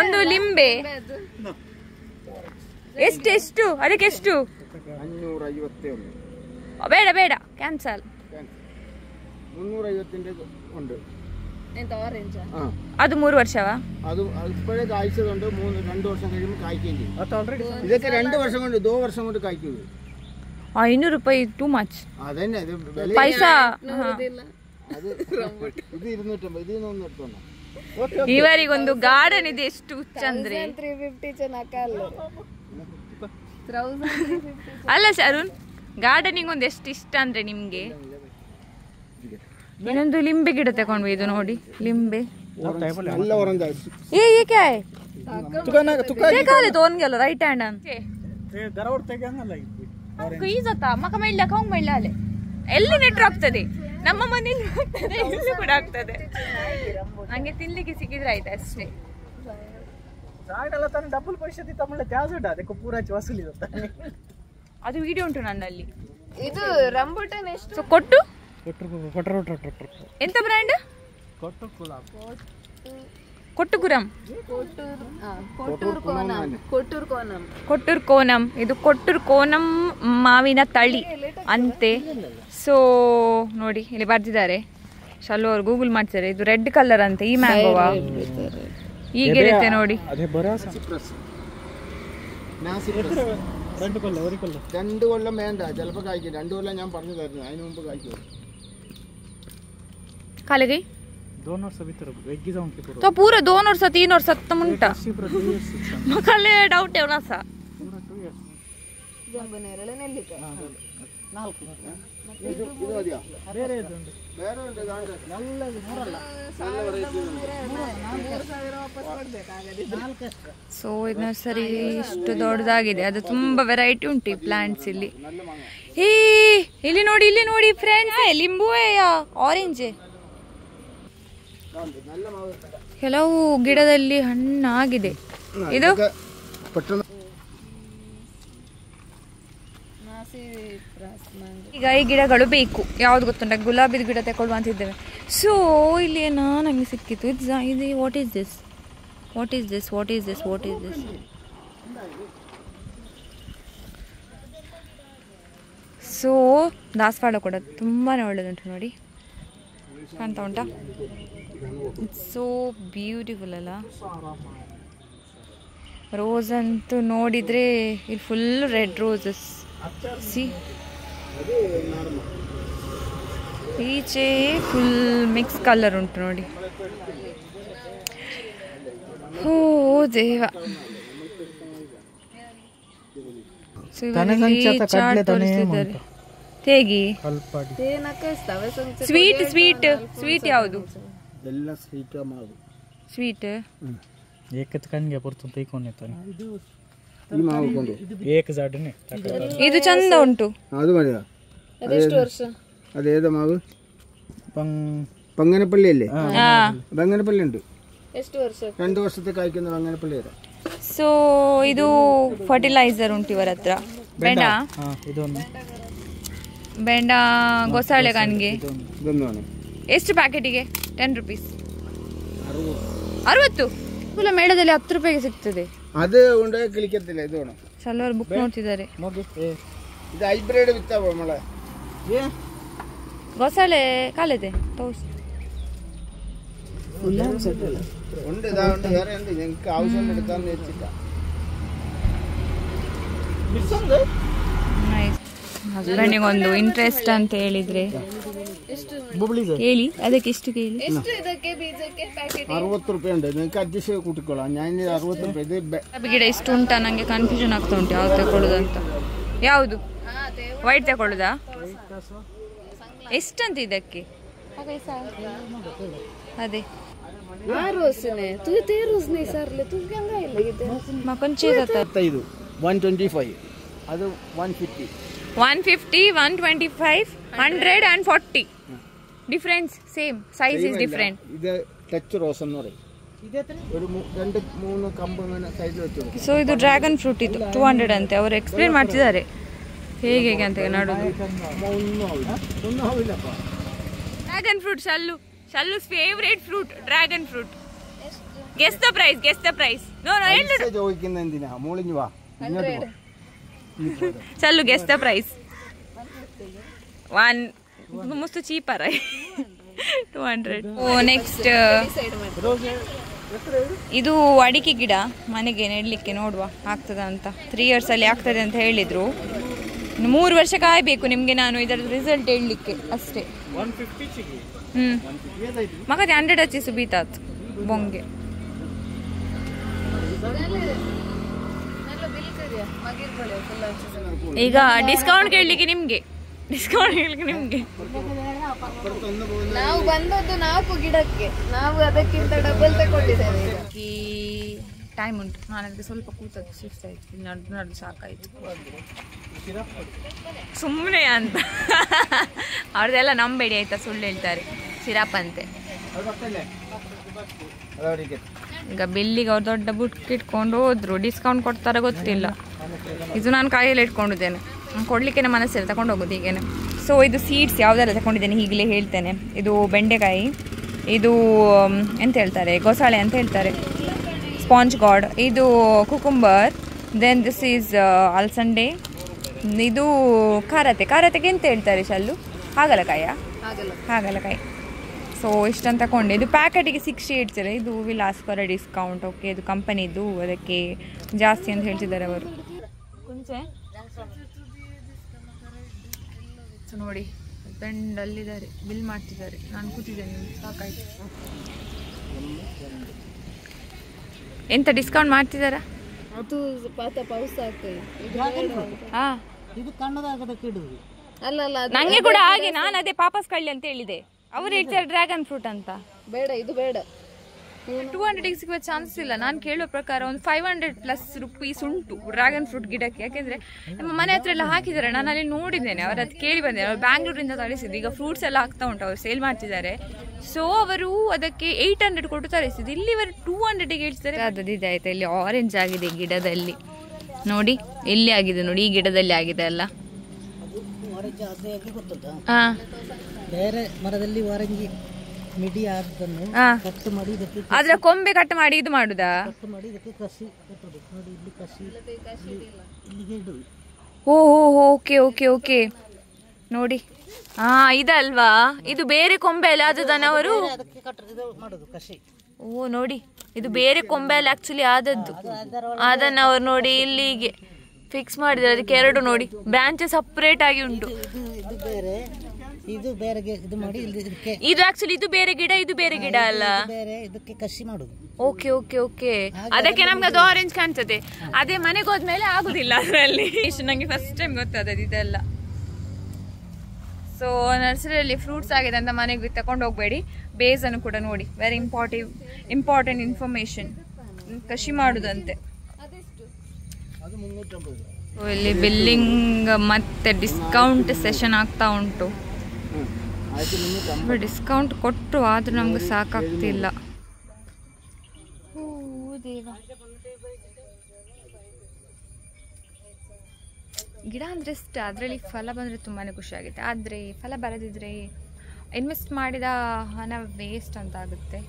ಒಂದು ಲಿಂಬೆ ಎಷ್ಟು ಅದಕ್ಕೆ ಎಷ್ಟು? 551. ಬೇಡ ಬೇಡ, ಕ್ಯಾನ್ಸಲ್. 350 ഉണ്ട്. ಅದು 3 ವರ್ಷವಾ? അത് ഇപ്പോഴേ കായ്ച്ചതുകൊണ്ട് 2 വർഷം കഴിയുമ്പോൾ കായ്ക്കുകയും ചെയ്യും. ഇതൊക്കെ 2 വർഷം കൊണ്ട് 2 വർഷം കൊണ്ട് കായ്ക്കുന്നത്. 500 ರೂಪಾಯಿ ಟೂ ಮಚ್. അതന്നെ ഇത് ಪೈಸಾ. ಅದು ಇದು 250. ಇದನ್ನೊಂದು എടുത്തോಣ. ಇವರಿಗೊಂದು ಗಾರ್ಡನ್ ಇದೆ, ಎಷ್ಟು ಚಂದ್ರೆ. 350 ಚೆನ್ನಾಗಲ್ಲ. ಅಲ್ಲ ಶರುಣ್, ಗಾರ್ಡನಿಂಗ್ ಒಂದು ಎಷ್ಟು ಇಷ್ಟ ಅಂದ್ರೆ ನಿಮ್ಗೆ. ಇನ್ನೊಂದು ಲಿಂಬೆ ಗಿಡ ತಗೊಂಡ್ವಿ, ಇದು ನೋಡಿ ಲಿಂಬೆ. നല്ല ഓറഞ്ച് ये क्या है? देखा ले दोन गेलो राइट हँड ದರವಡ್ ತೆಗೆಯಂಗಲ್ಲ ಈಜತ್ತಾ ಮಕ ಮೇಳ್ಯಾಕ ಹೋಗ್ ಮೇಳ್ಯಾಲೆ ಎಲ್ಲಿ ನೆಟ್ರು ಆಗ್ತದೆ. ನಮ್ಮ ಮನೇಲಿ ಆಗ್ತದೆ, ಇಲ್ಲಿ ಕೂಡ ಆಗ್ತದೆ. ನಂಗೆ ತಿನ್ಲಿಕ್ಕೆ ಸಿಕ್ಕಿದ್ರೆ ಆಯ್ತು ಅಷ್ಟೇ. ಜಾಗಲ್ಲ ತಾನೆ ಡಬಲ್ ಪೈಸೆ ತಮ್ಮಳೆ ಜಾಸ್ತಿ ಅದಕ್ಕೆ ಪೂರಾ ವಸೂಲಿ ಇರುತ್ತೆ. ಅದು ವಿಡಿಯೋ ಉಂಟು ನನ್ನಲ್ಲಿ. ಇದು ರಂಬುಟನ್ ಎಷ್ಟು? ಸೊ ಕೊಟ್ಟು ಕೊಟ್ಟರು ಎಂತ ಬ್ರ್ಯಾಂಡ್? ಕೊಟ್ಟುಗುರಂ, ಕೊಟ್ಟೂರ್ ಕೋನಂ. ಇದು ಕೊಟ್ಟೂರ್ ಕೋನಂ ಮಾವಿನ ತಳಿ ಅಂತೆ. ಸೊ ನೋಡಿ ಇಲ್ಲಿ ಬರ್ತಿದ್ದಾರೆ, ಶಲ್ಲು ಅವ್ರು ಗೂಗಲ್ ಮಾಡ್ತಾರೆ. ಇದು ರೆಡ್ ಕಲರ್ ಅಂತೆ. ಈ ಮ್ಯಾಂಗೋವಾ ಈಗಿರುತ್ತೆ ನೋಡಿ. രണ്ട് കൊല്ലം വേണ്ട, ചിലപ്പോൾ കായ്ക്കും. 2 കൊല്ലം ഞാൻ പറഞ്ഞു തരുന്നു, അതിന് മുമ്പ് കായ്ക്കും. खाली 2 ವರ್ಷ ಬಿತ್ತರ वेगी जाऊन की तो पूरा 2 ವರ್ಷ 3 ವರ್ಷ त ಮುಂಟಾ ಮಕ್ಕಳೇ ಡೌಟ್ ಏನೋ ಸಾ पूरा 2 years ಜಂಬನೇರಳೆ ನೆಲ್ಲಿಕಾಯಿ 4 ಇದು ಮದಿಯಾ ಬೇರೆ ಇದೆ ಬೇರೆ ഉണ്ട് ನಲ್ಲದು ಮೂರಲ್ಲ നല്ല ವೆರೈಟಿ ഉണ്ട്. 4000 ವಾಪಸ್ ಕೊಡಬೇಕಾಗಿದೆ 4 ಅಷ್ಟೇ. ಸೊ ಇದು ನರ್ಸರಿ ಇಷ್ಟು ದೊಡ್ಡದಾಗಿದೆ, ಅದು ತುಂಬಾ ವೆರೈಟಿ ಉಂಟು ಈ ಪ್ಲಾಂಟ್ಸ್ ಇಲ್ಲಿ. ಹೇ ಇಲ್ಲಿ ನೋಡಿ ಫ್ರೆಂಡ್ಸ್, ಲಿಂಬು ಆರೆಂಜ್. ಕೆಲವು ಗಿಡದಲ್ಲಿ ಹಣ್ಣಾಗಿದೆ. ಇದು ಈಗ ಈ ಗಿಡಗಳು ಬೇಕು. ಯಾವ್ದು ಗೊತ್ತುಂಟ, ಗುಲಾಬಿದ ಗಿಡ ತಗೊಳ್ಳುವ ಅಂತಿದ್ದೇವೆ. ಸೊ ಇಲ್ಲಿ ಏನೋ ನನಗೆ ಸಿಕ್ಕಿತ್ತು. ಇದು what is this, what is this, what is this, what is this? So ದಾಸವಾಳ ಕೂಡ ತುಂಬಾ ಒಳ್ಳೆದುಂಟು ನೋಡಿ, ಕಾಣ್ತಾ ಉಂಟಾ? ಇಟ್ಸ್ ಸೋ ಬ್ಯೂಟಿಫುಲ್ ಅಲ್ಲ. ರೋಸ್ ಅಂತೂ ನೋಡಿದರೆ ಇಲ್ಲಿ ಫುಲ್ ರೆಡ್ ರೋಸಸ್. ಸಿ ಈಚೆ ಫುಲ್ ಮಿಕ್ಸ್ ಕಲರ್ ಉಂಟು ನೋಡಿ. ಓ ದೇವ. ಹೇಗೆ ಸ್ವೀಟ್ ಸ್ವೀಟ್ ಸ್ವೀಟ್ ಯಾವುದು? ಎಲ್ಲ ಸ್ವೀಟ್ ಮಾವು ಸ್ವೀಟ್ ಕಣ್ಗೆ ಬರ್ತಂತ ಈಕೊಂಡೆ ಈ ಮಾವು ಕೊಂಡು ಏಕ ಜಾಡನೆ ಇದು ಚಂದ ಉಂಟು. ಅದು ಮಾಡಿದ ಅದೆಷ್ಟು ವರ್ಷ? ಅದೇದ ಮಾವು ಬಂಗನಪಳ್ಳಿಯಲ್ಲಿ ಬಂಗನಪಳ್ಳಿ ಉಂಟು. ಎಷ್ಟು ವರ್ಷ? 2 ವರ್ಷದ ಕಾಯ್ಕೊಂಡು ಬಂಗನಪಳ್ಳಿ ಇದೆ. ಸೊ ಇದು ಫರ್ಟಿಲೈಸರ್ ಉಂಟು ಇವರ ಹತ್ರ. ಬೇಡ ಬೇಡ ಗೊಸಾಳೆ ಕಣ್ಗೆ ಎಷ್ಟು ಪ್ಯಾಕೆಟಿಗೆ? 10 ರೂಪೀಸ್. 60 ಕುಲ ಮೇಳದಲ್ಲಿ 10 ರೂಪಾಯಿಗೆ ಸಿಗ್ತದೆ. ಅದು ಉಂಡೆ ಕಿಳಿಕತ್ತಿಲ್ಲ. ಇದು ಕೆಲವರು ಬುಕ್ ನೋಡ್ತಿದ್ದಾರೆ. ಇದು ಹೈಬ್ರಿಡ್ ಬಿತ್ತಾವ ಮಳೆ ಗೊಸಾಳೆ ಕಾಲದೆ ತೋರ್ಸು. ഉണ്ട് ഇതാ ഉണ്ട് വേറെ ഉണ്ട് ഞങ്ങൾക്ക് ആവശ്യം എടുക്കാന്ന് വെച്ചിട്ടാ. ಹಸ್ಬೆಂಡಿಗೆ ಒಂದು ಇಂಟ್ರೆಸ್ಟ್ ಅಂತ ಹೇಳಿದ್ರೆ ಕೇಳಿ, ಅದಕ್ಕೆ ಎಷ್ಟು ಕೇಳಿ? 60 ರೂಪಾಯಿ ಉಂಟು, ನಿಮ್ಗೆ ಅಡ್ಜಸ್ಟ್ ಕೂಟಿಕೊಳ್ಳ. ನಾನು 60 ರೂಪಾಯಿ. ಇದು ಗಿಡ ಇಷ್ಟು ಉಂಟಾ? ನಂಗೆ ಕನ್ಫ್ಯೂಷನ್ ಆಗ್ತಾ ಉಂಟು ಯಾವ್ದು ತಗೊಳ್ಳೋದು ಅಂತ. ಯಾವುದು ವೈಟ್ ತಗೊಳ್ಳುದಾ? ಎಷ್ಟಂತ ಇದಕ್ಕೆ? ಅದೇ ಕೊಂಚ 125 ಅದು 150 150 125 100 and 40 difference. Same size is different. ಇದು ಟಚ್ ರೋಸ್ എന്ന് പറയും. ഒരു 2-3 ಕಂಬ ಸೈಜ್ വെച്ചു. ಸೊ ಇದು ಡ್ರ್ಯಾಗನ್ ಫ್ರೂಟ್. ಇದು 200 ಅಂತೆ. ಅವರು ಎಕ್ಸ್ಪ್ಲೇನ್ ಮಾಡ್ತಿದ್ದಾರೆ ಹೇಗೆ ಅಂತ ನೋಡೋದು. Dragon fruit Shallu's favorite fruit, dragon fruit. Guess the price, guess the price. No ചോദിക്കുന്ന എന്തിനാ? മോളിഞ്ഞു വാ, ഇങ്ങോട്ട് വാ. Shallu, guess the price. One mustu cheaper, right? 200. Oh, next ಇದು ಅಡಿಕೆ ಗಿಡ ಮನೆಗೆ ನೆಡ್ಲಿಕ್ಕೆ ನೋಡುವ ಆಗ್ತದ ಅಂತ. 3 years ಅಲ್ಲಿ ಆಗ್ತದೆ ಅಂತ ಹೇಳಿದ್ರು. 3 ವರ್ಷ ಕಾಯಬೇಕು ನಿಮ್ಗೆ ನಾನು ಇದರ ರಿಸಲ್ಟ್ ಹೇಳಲಿಕ್ಕೆ ಅಷ್ಟೇ. ಮಗದೆ 100 ಹಚ್ಚಿ ಸುಬೀತಾತ್ ಬೊಂಗೆ. ಈಗ ಡಿಸ್ಕೌಂಟ್ ಕೇಳಲಿಕ್ಕೆ ನಿಮ್ಗೆ ನಾವು ಬಂದದ್ದು 4 ಗಿಡಕ್ಕೆ, ನಾವು ಅದಕ್ಕಿಂತ ಡಬಲ್ ತಗೊಂಡಿದ್ದೇವೆ. ಈ ಟೈಮ್ ಉಂಟು. ನಾನು ಅದಕ್ಕೆ ಸ್ವಲ್ಪ ಕೂತದ್ದು ಸುಸ್ತಾಯ್ತು, ನಡೆದು ಸಾಕಾಯ್ತು. ಸುಮ್ಮನೆ ಅಂತ ಅವ್ರದ್ದೆಲ್ಲ ನಂಬೇಡಿ ಆಯ್ತಾ, ಸುಳ್ಳು ಹೇಳ್ತಾರೆ. ಸಿರಪ್ ಅಂತೆ. ಈಗ ಬಿಲ್ಲಿಗೆ ಅವ್ರು ದೊಡ್ಡ ಬುಟ್ ಇಟ್ಕೊಂಡು ಹೋದ್ರು. ಡಿಸ್ಕೌಂಟ್ ಕೊಡ್ತಾರ ಗೊತ್ತಿಲ್ಲ. ಇದು ನಾನು ಕೈಯಲ್ಲಿ ಇಟ್ಕೊಂಡಿದ್ದೇನೆ, ಕೊಡ್ಲಿಕ್ಕೆ ಮನಸ್ಸಿಲ್ಲ, ತಗೊಂಡು ಹೋಗೋದು ಹೀಗೇನೆ. ಸೊ ಇದು ಸೀಡ್ಸ್ ಯಾವುದೆಲ್ಲ ತಗೊಂಡಿದ್ದೇನೆ ಈಗಲೇ ಹೇಳ್ತೇನೆ. ಇದು ಬೆಂಡೆಕಾಯಿ, ಇದು ಎಂತ ಹೇಳ್ತಾರೆ, ಗೊಸಾಳೆ ಅಂತ ಹೇಳ್ತಾರೆ, ಸ್ಪಾಂಜ್ ಗಾಡ್, ಇದು ಕುಕುಂಬರ್, ದೆನ್ ದಿಸ್ ಈಸ್ ಅಲ್ಸಂಡೆ, ಇದು ಖಾರತೆಗೆ ಎಂತ ಹೇಳ್ತಾರೆ ಶಲ್ಲು? ಹಾಗಲಕಾಯಿ. ಸೊ ಇಷ್ಟಂತ ತಗೊಂಡೆ. ಇದು ಪ್ಯಾಕೆಟಿಗೆ 60 ಇಡ್ತಾರೆ. ಇದು ವಿಲಾಸ್ ಫಾರ್ ಡಿಸ್ಕೌಂಟ್. ಓಕೆ, ಇದು ಕಂಪನಿದು, ಅದಕ್ಕೆ ಜಾಸ್ತಿ ಅಂತ ಹೇಳ್ತಿದ್ದಾರೆ ಅವರು. ಸೊ ನೋಡಿ, ಹಸ್ಬೆಂಡ್ ಅಲ್ಲಿದ್ದಾರೆ, ಬಿಲ್ ಮಾಡ್ತಿದ್ದಾರೆ. ನಾನು ಕೂತಿದ್ದೇನೆ, ಸಾಕಾಯ್ತು. ಎಂತ ಡಿಸ್ಕೌಂಟ್ ಮಾಡ್ತಿದ್ದಾರಾ? ಅದು ಪಾತ ಪೌಸ್ ಆಗ್ತದೆ. ಇದು ಕಣ್ಣದಾಗದಕ್ಕೆ ಇಡುದು. ಅಲ್ಲ ನಂಗೆ ಕೂಡ ಹಾಗೆ, ನಾನು ಅದೇ ಪಾಪಸ್ ಕಳ್ಳಿ ಅಂತ ಹೇಳಿದೆ. ಅವ್ರು ಹೇಳ್ತಾರೆ ಡ್ರ್ಯಾಗನ್ ಫ್ರೂಟ್ ಅಂತ. ಬೇಡ, ಇದು ಬೇಡ. 200ಗೆ ಸಿಗುವ ಚಾನ್ಸ್ ಇಲ್ಲ. ನಾನು ಕೇಳುವ ಪ್ರಕಾರ ಒಂದು 500+ ರೂಪೀಸ್ ಉಂಟು ಡ್ರ್ಯಾಗನ್ ಫ್ರೂಟ್ ಗಿಡಕ್ಕೆ. ಯಾಕೆಂದ್ರೆ ನಮ್ಮ ಮನೆ ಹತ್ರ ಎಲ್ಲ ಹಾಕಿದ್ದಾರೆ, ನಾನು ಅಲ್ಲಿ ನೋಡಿದ್ದೇನೆ. ಅವ್ರು ಅದು ಕೇಳಿ ಬಂದೆ. ಅವ್ರು ಬ್ಯಾಂಗ್ಳೂರಿಂದ ತರಿಸಿದ್ದು. ಈಗ ಫ್ರೂಟ್ಸ್ ಎಲ್ಲ ಆಗ್ತಾ ಉಂಟು, ಅವ್ರು ಸೇಲ್ ಮಾಡ್ತಿದ್ದಾರೆ. ಸೊ ಅವರು ಅದಕ್ಕೆ 800 ಕೊಟ್ಟು ತರಿಸಿದ್ದು. ಇಲ್ಲಿ ಇವರು 200ಗೆ ಹೇಳ್ತಾರೆ. ಅದು ಇದಾಯ್ತು. ಇಲ್ಲಿ ಆರೆಂಜ್ ಆಗಿದೆ ಗಿಡದಲ್ಲಿ ನೋಡಿ, ಎಲ್ಲಿ ಆಗಿದೆ ನೋಡಿ, ಈ ಗಿಡದಲ್ಲಿ ಆಗಿದೆ ಅಲ್ಲ. ಬೇರೆ ಮರದಲ್ಲಿ ವಾರಂಗಿ ಮಿಡಿ ಆದನ್ನು ಕಟ್ ಮಾಡಿ ಇದಕ್ಕೆ ಅದ್ರ ಕೊಂಬೆ ಕಟ್ ಮಾಡಿ ಇದು ಮಾಡುದಾ? ಕಟ್ ಮಾಡಿ ಇದಕ್ಕೆ ಕಸಿ ಕಟ್ಟೋದು. ನೋಡಿ ಇಲ್ಲಿ ಕಸಿ ಇಲ್ಲಿಗೆ ಇಡುದು. ಓಕೆ ಓಕೆ ಓಕೆ ನೋಡಿ. ಇದಲ್ವಾ, ಇದು ಬೇರೆ ಕೊಂಬೆ ಅಲ್ಲ ಆದದನವರು. ಅದಕ್ಕೆ ಕಟ್ಟೋದು ಮಾಡೋದು ಕಸಿ. ನೋಡಿ ಇದು ಬೇರೆ ಕೊಂಬೆ ಅಲ್ಲ ಆಕ್ಚುಲಿ ಆದದ್ದು. ಅದನ್ನ ಅವ್ರು ನೋಡಿ ಇಲ್ಲಿಗೆ ಫಿಕ್ಸ್ ಮಾಡಿದ್ರೆ ಅದಕ್ಕೆ ಎರಡು ನೋಡಿ ಬ್ರಾಂಚಸ್ ಸಪರೇಟ್ ಆಗಿ ಉಂಟು. ಇದು ಬೇರೆ, ಇದು ಬೇರೆ ಇದು ಮಾಡಿ ಇದಕ್ಕೆ ಇದು ಆಕ್ಚುಲಿ ಇದು ಬೇರೆ ಗಿಡ, ಇದು ಬೇರೆ ಗಿಡ ಅಲ್ಲ, ಬೇರೆ ಇದಕ್ಕೆ ಕಸಿ ಮಾಡುದು. Okay okay okay. ಅದಕ್ಕೆ ನಮ್ಗೆ ಅದು ಆರೆಂಜ್ ಕಾಣ್ತದೆ. ಅದೇ ಮನೆಗೆ ಹೋದ್ಮೇಲೆ ಆಗುದಿಲ್ಲ ಅದರಲ್ಲಿ. ನಂಗೆ ಫಸ್ಟ್ ಟೈಮ್ ಗೊತ್ತಾದದ್ದು ಇದೆಲ್ಲ. ಸೊ ನರ್ಸರಿಯಲ್ಲಿ ಫ್ರೂಟ್ಸ್ ಆಗಿದೆ ಅಂತ ಮನೆಗೆ ತಗೊಂಡು ಹೋಗ್ಬೇಡಿ. ಬೇಸನ್ನು ಕೂಡ ನೋಡಿ, ವೆರಿ ಇಂಪಾರ್ಟೆಂಟ್ ಇನ್ಫಾರ್ಮೇಶನ್. ಕೃಷಿ ಮಾಡುದಂತೆ. ಇಲ್ಲಿ ಬಿಲ್ಲಿಂಗ್ ಮತ್ತೆ ಡಿಸ್ಕೌಂಟ್ ಸೆಷನ್ ಆಗ್ತಾ ಉಂಟು. ಡಿಸ್ಕೌಂಟ್ ಕೊಟ್ಟರು ಆದ್ರೂ ನಮ್ಗೆ ಸಾಕಾಗ್ತಿಲ್ಲ. ಗಿಡ ಅಂದ್ರೆ ಇಷ್ಟ, ಅದರಲ್ಲಿ ಫಲ ಬಂದರೆ ತುಂಬಾನೇ ಖುಷಿ ಆಗುತ್ತೆ. ಆದರೆ ಫಲ ಬರದಿದ್ರೆ ಇನ್ವೆಸ್ಟ್ ಮಾಡಿದ ಹಣ ವೇಸ್ಟ್ ಅಂತ ಆಗುತ್ತೆ.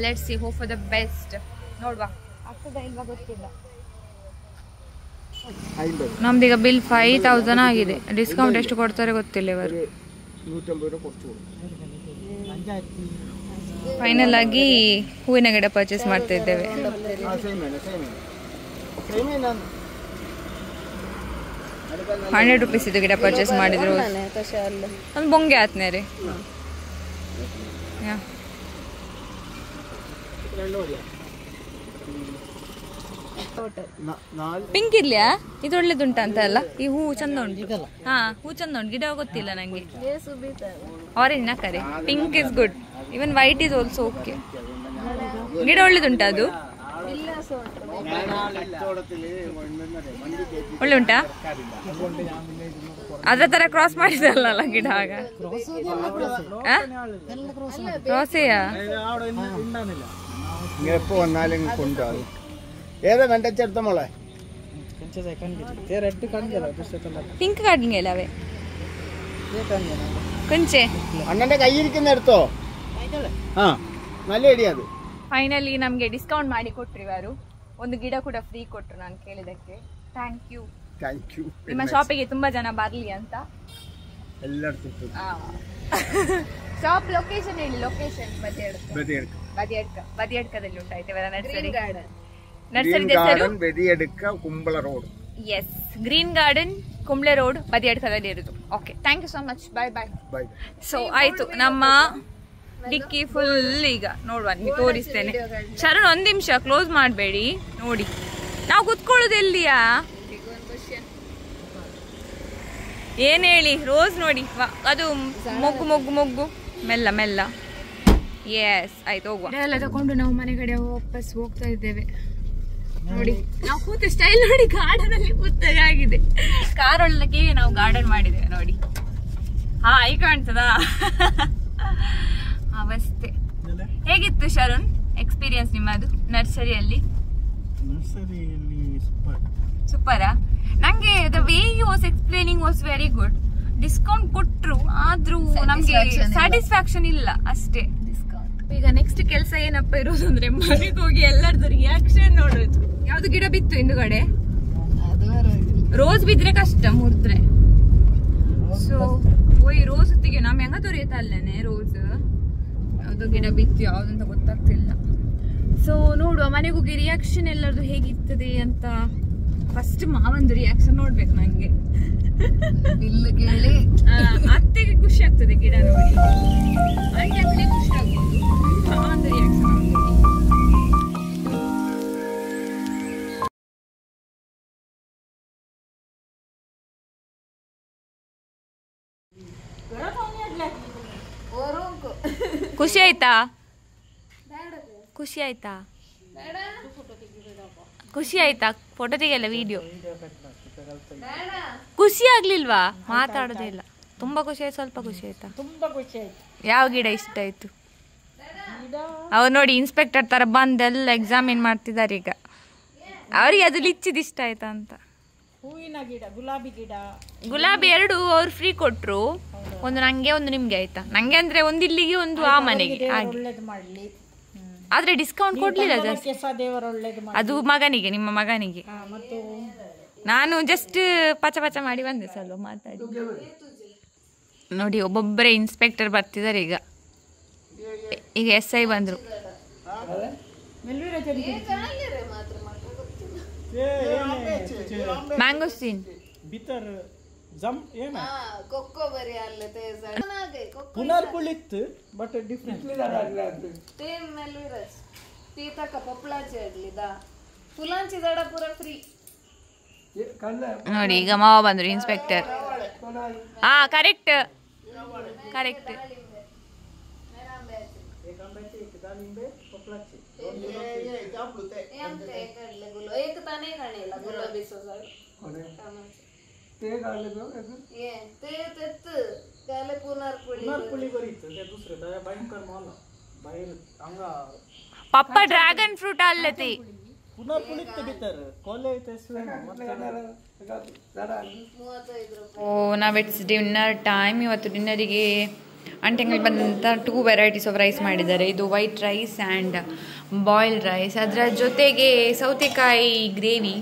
Let's see, hope for the best. ನೋಡುವ ಆಗ್ತದ ಇಲ್ವಾ ಗೊತ್ತಿಲ್ಲ. ನಮ್ದೀಗ ಬಿಲ್ 5000 ಆಗಿದೆ. ಡಿಸ್ಕೌಂಟ್ ಎಷ್ಟು ಕೊಡ್ತಾರೆ ಗೊತ್ತಿಲ್ಲ ಇವರು. ಫೈನಲ್ ಆಗಿ ಹೂವಿನ ಗಿಡ ಪರ್ಚೇಸ್ ಮಾಡ್ತಾ ಇದ್ದೇವೆ. 100 ರೂಪೀಸ್ ಇದು ಗಿಡ ಪರ್ಚೇಸ್ ಮಾಡಿದ್ರು. ಒಂದು ಬೊಂಗೆ ಆತ್ನೇ ರೀ. ಪಿಂಕ್ ಇರ್ಲಿಯಾ? ಇದು ಒಳ್ಳೇದುಂಟ ಅಂತ ಅಲ್ಲ? ಈ ಹೂ ಚಂದ ಉಂಟು. ಹೂ ಚಂದ ಉಂಟು. ಗಿಡ ಗೊತ್ತಿಲ್ಲ ನಂಗೆ. ಆರೆಂಜ್ ನಕರೆ. Pink is good. Even white is also okay. ಗಿಡ ಒಳ್ಳೇದುಂಟ ಅದು? ಒಳ್ಳೆ ಉಂಟಾ? ಅದ್ರ ತರ ಕ್ರಾಸ್ ಮಾಡಿದಲ್ಲ ಗಿಡ. ಆಗ ക്രോസെയാ? എപ്പോ വന്നാലും കൊണ്ടാകും. ഏതാ കണ്ടെടുത്ത മോളെ? പിങ്ക് കാണില്ല അവേ കൊഞ്ചേ അണ്ണന്റെ കയ്യിരിക്കുന്ന എടുത്തോ. നല്ല ഐഡിಯಾ ಅದು. ಫೈನಲಿ ನಮಗೆ ಡಿಸ್ಕೌಂಟ್ ಮಾಡಿ ಕೊಟ್ರು ಇವರು. ಒಂದು ಗಿಡ ಕೂಡ ಫ್ರೀ ಕೊಟ್ರು ನಾನು ಕೇಳಿದಕ್ಕೆ. Thank you. ನಿಮ್ಮ ಶಾಪಿಗೆ ತುಂಬಾ ಜನ ಬರ್ಲಿ ಅಂತ. ಶಾಪ್ ಲೊಕೇಶನ್ ಹೇಳಿ. ಲೊಕೇಶನ್ ಬದಿಯಡ್ಕದಲ್ಲಿ ಉಂಟಾಯ್ತು ಇವರ nursery. Kumbla road. Yes, green garden Kumble road ಬದಿಯಡ್ಕದಲ್ಲಿ ಇರುದು. Okay, thank you so much. Bye bye. So ಆಯ್ತು, ನಮ್ಮ ಡಿಕ್ಕಿ ಫುಲ್ ಈಗ ನೋಡುವ, ನಿಮಗೆ ತೋರಿಸ್ತೇನೆ. ಶರಣ್ ಒಂದ್ ನಿಮಿಷ ಕ್ಲೋಸ್ ಮಾಡಬೇಡಿ. ನೋಡಿ ನಾವು ಕುತ್ಕೊಳ್ಳೋದು ಎಲ್ಲಿಯಾ? ಏನ್ ಹೇಳಿ, ರೋಸ್ ನೋಡಿ ಅದು ಮೊಗ್ಗು ಮೊಗ್ಗು ಮೊಗ್ಗು. ಮೆಲ್ಲ ಮೆಲ್ಲ. ಎಸ್ ಆಯ್ತು, ಹೋಗುವ. ಎಲ್ಲ ತಗೊಂಡು ನಾವು ಮನೆ ಕಡೆ ವಾಪಸ್ ಹೋಗ್ತಾ ಇದ್ದೇವೆ. ನೋಡಿ ನಾವು ಕೂತ ಸ್ಟೈಲ್ ನೋಡಿ, ಗಾರ್ಡನ್ ಅಲ್ಲಿ ಕೂತಾಗ ಆಗಿದೆ. ಕಾರ್ ಒಳಗೆ ನಾವು ಗಾರ್ಡನ್ ಮಾಡಿದ್ದೇವೆ ನೋಡಿ. ಈ ಕಾಣ್ತದಾ ಅವಸ್ಥೆ. ಹೇಗಿತ್ತು ಶರಣ್ ಎಕ್ಸ್ಪೀರಿಯನ್ಸ್ ನಿಮ್ಮದು ನರ್ಸರಿಯಲ್ಲಿ? ಸೂಪರಾ? ನಂಗೆ the way you was explaining was very good. Discount ಕೊಟ್ರು, ಆದ್ರೂ ನಮ್ಗೆ ಸ್ಯಾಟಿಸ್ಫ್ಯಾಕ್ಷನ್ ಇಲ್ಲ ಅಷ್ಟೇ. ಈಗ ನೆಕ್ಸ್ಟ್ ಕೆಲಸ ಏನಪ್ಪ ಇರೋದು ಅಂದ್ರೆ ಮನೆಗೆ ಹೋಗಿ ಎಲ್ಲರದ್ದು ರಿಯಾಕ್ಷನ್ ನೋಡೋದು. ಯಾವ್ದು ಗಿಡ ಬಿತ್ತು ಹಿಂದುಗಡೆ? ರೋಸ್ ಬಿದ್ರೆ ಕಷ್ಟ, ಮುರಿದ್ರೆ. ಸೊ ಓಯ್ ರೋಸ್ ಹೊತ್ತಿಗೆ ನಮ್ ಹೆಂಗ ದೊರೆಯುತ್ತಲ್ಲೇನೆ ರೋಸ್. ಯಾವ್ದು ಗಿಡ ಬಿತ್ತು ಯಾವ್ದಂತ ಗೊತ್ತಾಗ್ತಿಲ್ಲ. ಸೊ ನೋಡುವ ಮನೆಗೆ ಹೋಗಿ ರಿಯಾಕ್ಷನ್ ಎಲ್ಲರದು ಹೇಗಿರ್ತದೆ ಅಂತ. ಫಸ್ಟ್ ಮಾವಂದು ರಿಯಾಕ್ಷನ್ ನೋಡ್ಬೇಕು ನಂಗೆ. ಅತ್ತೆಗೆ ಖುಷಿ ಆಗ್ತದೆ ಗಿಡ ನೋಡಿ, ಅಂಟಿ ಅಪ್ಪನೇ ಖುಷಿ ಆಗ್ಬೋದು. ಮಾವಂದು ರಿಯಾಕ್ಷನ್ ಖುಷಿ ಆಯ್ತಾ? ಖುಷಿ ಆಯ್ತಾ? ಖುಷಿ ಆಯ್ತಾ? ಫೋಟೋ ತೆಗೆಯಲ್ಲ, ವಿಡಿಯೋ. ಖುಷಿ ಆಗ್ಲಿಲ್ವಾ? ಮಾತಾಡೋದೇ ಇಲ್ಲ. ತುಂಬಾ ಖುಷಿ ಆಯ್ತು, ಸ್ವಲ್ಪ ಖುಷಿ ಆಯ್ತಾ? ಯಾವ ಗಿಡ ಇಷ್ಟ ಆಯ್ತು? ಅವ್ರು ನೋಡಿ ಇನ್ಸ್ಪೆಕ್ಟರ್ ತರ ಬಂದೆಲ್ಲ ಎಕ್ಸಾಮಿನ್ ಮಾಡ್ತಿದ್ದಾರೆ ಈಗ. ಅವ್ರಿಗೆ ಅದು ಲಿಚ್ಚಿದ್ ಇಷ್ಟ ಆಯ್ತಾ ಅಂತ. ಹೂವಿನ ಗಿಡ, ಗುಲಾಬಿ ಗಿಡ, ಗುಲಾಬಿ 2 ಅವ್ರು ಫ್ರೀ ಕೊಟ್ರು, ಒಂದು ನಂಗೆ ಒಂದು ನಿಮ್ಗೆ ಆಯ್ತಾ? ನಂಗೆ ಅಂದ್ರೆ ಒಂದು ಇಲ್ಲಿಗೆ ಒಂದು ಆ ಮನೆಗೆ ಹಾಗೆ. ಒಳ್ಳೇದು ಮಾಡ್ಲಿ. ಆದ್ರೆ ಡಿಸ್ಕೌಂಟ್ ಕೊಡ್ಲಿಲ್ಲ ಜಾಸ್ತಿ. ದೇವರ ಒಳ್ಳೇದು ಮಾಡಿ. ಅದು ಮಗನಿಗೆ, ನಿಮ್ಮ ಮಗನಿಗೆ. ಮತ್ತು ನಾನು ಜಸ್ಟ್ ಪಚ ಮಾಡಿ ಬಂದೆ, ಸ್ವಲ್ಪ ಮಾತಾಡಿ. ನೋಡಿ ಒಬ್ಬೊಬ್ಬರೇ ಇನ್ಸ್ಪೆಕ್ಟರ್ ಬರ್ತಿದ್ದಾರೆ ಈಗ. SI ಬಂದ್ರು. ಮ್ಯಾಂಗೋಸ್ಟೀನ್ ಬಿತರ್ ಜಮ್ ಏನ ಕೊಕ್ಕೊಬರಿ ಅಲ್ಲದೆ ಪುನರ್ಪುಳಿತ್ತು ಬಟ್ ಡಿಫರೆಂಟ್ ತೇಮ್ ಮೆಲ್ವಿರಸ್ ತೀತಕ ಪೊಪ್ಲಾಚಿ ಇಡ್ಲಿದ ಫುಲಾಂಚಿ ದಡ ಪೂರ ಫ್ರೀ. ನೋಡಿ ಈಗ ಮಾವ ಬಂದ್ರು ಇನ್ಸ್ಪೆಕ್ಟರ್. ಹಾ ಕರೆಕ್ಟ್. एक ताने काढलेला गुलाबी सजाड ते काढले ते तेच त्याला पुनर्पुळी बरीच ते दुसरे त्या भयंकर माल बाहेर अंगा पप्पा ड्रॅगन फ्रूट आले ते पुनर्पुळीत ಬಿತ್ತಾರೆ ಕೋಲೆ ಐತೆ ಓ ನಾವು ಇಟ್ಸ್ ಡಿನ್ನರ್ ಟೈಮ್. ಇವತ್ತು ಡಿನ್ನರಿಗೆ ಅಂಟೆಂಗಲ್ ಬಂದಂಥ 2 ವೆರೈಟೀಸ್ ಆಫ್ ರೈಸ್ ಮಾಡಿದ್ದಾರೆ. ಇದು white rice and boiled rice. ಅದರ ಜೊತೆಗೆ ಸೌತೆಕಾಯಿ ಗ್ರೇವಿ,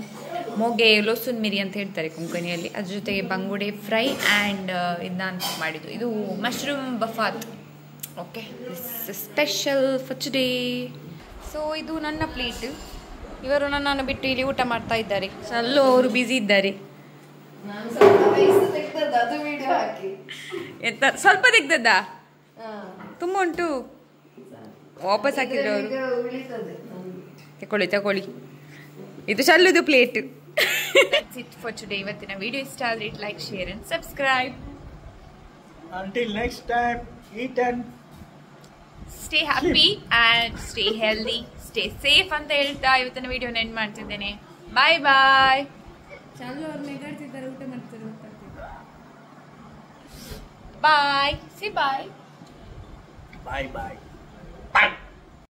ಮೊಗೆ ಲೊಸುನ್ ಮಿರಿ ಅಂತ ಹೇಳ್ತಾರೆ ಕೊಂಕಣಿಯಲ್ಲಿ. ಅದ್ರ ಜೊತೆಗೆ ಬಂಗುಡೆ ಫ್ರೈ ಆ್ಯಂಡ್ ಇದನ್ನ ಮಾಡಿದ್ದು. ಇದು mushroom bafat. Okay, this special for today. So ಇದು ನನ್ನ ಪ್ಲೇಟ್. ಇವರು ನನ್ನನ್ನು ಬಿಟ್ಟು ಇಲ್ಲಿ ಊಟ ಮಾಡ್ತಾ ಇದ್ದಾರೆ. ಸಲ್ಲು ಅವರು ಬ್ಯುಸಿ ಇದ್ದಾರೆ. ಸ್ವಲ್ಪ ತೆಗ್ದದ್ದ ತುಂಬ ಉಂಟು. ವಾಪಸ್ ಹಾಕಿದ್ರು ಅವರು. ತಗೊಳ್ಳಿ ಇದು ಶಲ್ಲುದು plate. That's it for today. ಇವತ್ತಿನ ವಿಡಿಯೋ ಇಷ್ಟ ಆದರೆ like, share and subscribe. Until next time, eat and stay happy and stay healthy, stay safe ಅಂತ ಹೇಳ್ತಾ ಇವತ್ತಿನ ವಿಡಿಯೋನ ಎಂಡ್ ಮಾಡ್ತಿದ್ದೇನೆ. ಬಾಯ್ ಬಾಯ್. ಚಾಲು ಅವ್ರು ನೆಗಾಡ್ತಿದ್ದಾರೆ, ಊಟ ಮಾಡ್ತಾರೆ. ಬಾಯ್. See bye. bye.